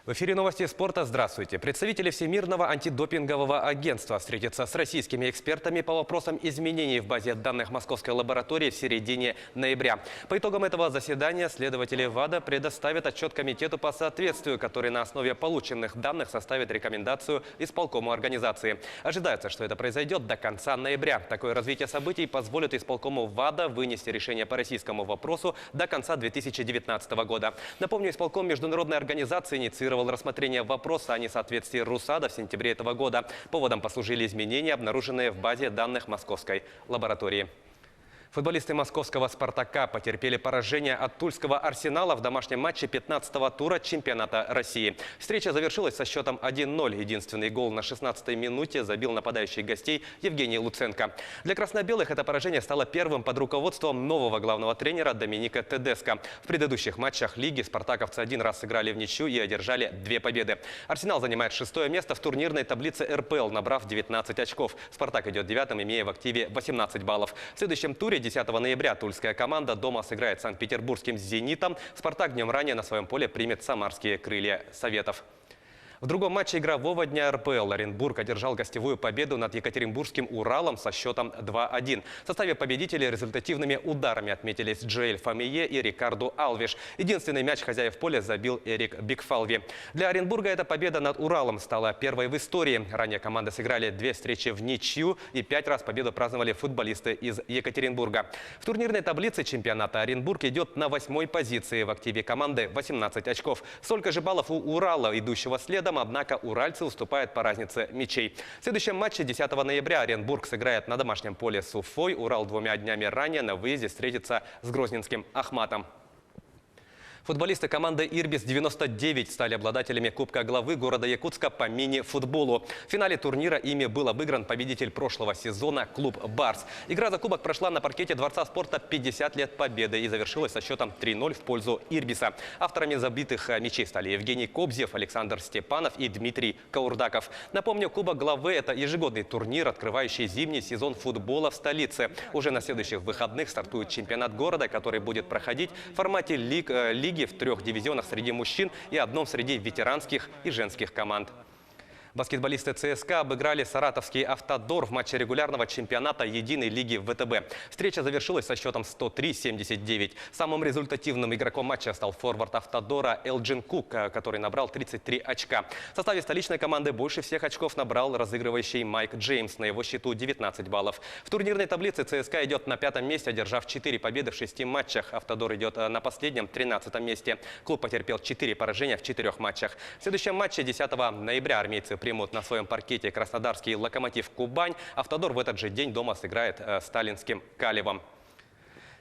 В эфире новости спорта. Здравствуйте. Представители Всемирного антидопингового агентства встретятся с российскими экспертами по вопросам изменений в базе данных Московской лаборатории в середине ноября. По итогам этого заседания следователи ВАДА предоставят отчет комитету по соответствию, который на основе полученных данных составит рекомендацию исполкому организации. Ожидается, что это произойдет до конца ноября. Такое развитие событий позволит исполкому ВАДА вынести решение по российскому вопросу до конца 2019 года. Напомню, исполком международной организации инициировал рассмотрение вопроса о несоответствии РУСАДА в сентябре этого года. Поводом послужили изменения, обнаруженные в базе данных Московской лаборатории. Футболисты московского «Спартака» потерпели поражение от тульского «Арсенала» в домашнем матче 15-го тура чемпионата России. Встреча завершилась со счетом 1-0. Единственный гол на 16-й минуте забил нападающий гостей Евгений Луценко. Для красно-белых это поражение стало первым под руководством нового главного тренера Доминика Тедеско. В предыдущих матчах лиги спартаковцы один раз сыграли в ничью и одержали 2 победы. «Арсенал» занимает 6-е место в турнирной таблице РПЛ, набрав 19 очков. «Спартак» идет 9-м, имея в активе 18 баллов. В следующем туре 10 ноября тульская команда дома сыграет с санкт-петербургским «Зенитом». «Спартак» днем ранее на своем поле примет самарские «Крылья Советов». В другом матче игрового дня РПЛ Оренбург одержал гостевую победу над екатеринбургским «Уралом» со счетом 2-1. В составе победителей результативными ударами отметились Джоэль Фамие и Рикарду Алвиш. Единственный мяч хозяев поля забил Эрик Бигфалви. Для Оренбурга эта победа над «Уралом» стала первой в истории. Ранее команды сыграли 2 встречи в ничью и 5 раз победу праздновали футболисты из Екатеринбурга. В турнирной таблице чемпионата Оренбург идет на 8-й позиции. В активе команды 18 очков. Столько же баллов у «Урала», идущего следом. Однако уральцы уступают по разнице мячей. В следующем матче 10 ноября Оренбург сыграет на домашнем поле с Уфой. «Урал» 2 днями ранее на выезде встретится с грозненским «Ахматом». Футболисты команды «Ирбис-99» стали обладателями Кубка главы города Якутска по мини-футболу. В финале турнира ими был обыгран победитель прошлого сезона клуб «Барс». Игра за кубок прошла на паркете Дворца спорта 50 лет победы и завершилась со счетом 3-0 в пользу «Ирбиса». Авторами забитых мячей стали Евгений Кобзев, Александр Степанов и Дмитрий Каурдаков. Напомню, Кубок главы – это ежегодный турнир, открывающий зимний сезон футбола в столице. Уже на следующих выходных стартует чемпионат города, который будет проходить в формате лиги в 3 дивизионах среди мужчин и одном среди ветеранских и женских команд. Баскетболисты ЦСКА обыграли саратовский «Автодор» в матче регулярного чемпионата единой лиги ВТБ. Встреча завершилась со счетом 103-79. Самым результативным игроком матча стал форвард «Автодора» Элджин Кук, который набрал 33 очка. В составе столичной команды больше всех очков набрал разыгрывающий Майк Джеймс. На его счету 19 баллов. В турнирной таблице ЦСКА идет на 5-м месте, одержав 4 победы в 6 матчах. «Автодор» идет на последнем, 13-м месте. Клуб потерпел 4 поражения в 4 матчах. В следующем матче 10 ноября армейцы примут на своем паркете краснодарский «Локомотив Кубань». «Автодор» в этот же день дома сыграет с сталинским «Калевом».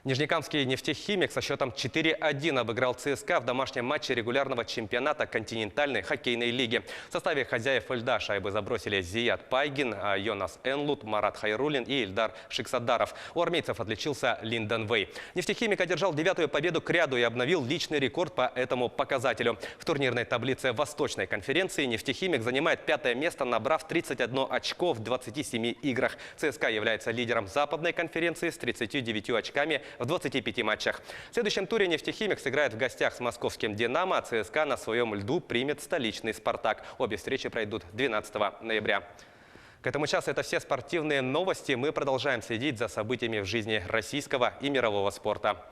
Нижнекамский «Нефтехимик» со счетом 4-1 обыграл ЦСКА в домашнем матче регулярного чемпионата континентальной хоккейной лиги. В составе хозяев льда шайбы забросили Зият Пайгин, Йонас Энлут, Марат Хайрулин и Ильдар Шиксадаров. У армейцев отличился Линдон Вэй. «Нефтехимик» одержал 9-ю победу к ряду и обновил личный рекорд по этому показателю. В турнирной таблице Восточной конференции «Нефтехимик» занимает 5-е место, набрав 31 очко в 27 играх. ЦСКА является лидером Западной конференции с 39 очками в 25 матчах. В следующем туре «Нефтехимик» сыграет в гостях с московским «Динамо», а ЦСКА на своем льду примет столичный «Спартак». Обе встречи пройдут 12 ноября. К этому часу это все спортивные новости. Мы продолжаем следить за событиями в жизни российского и мирового спорта.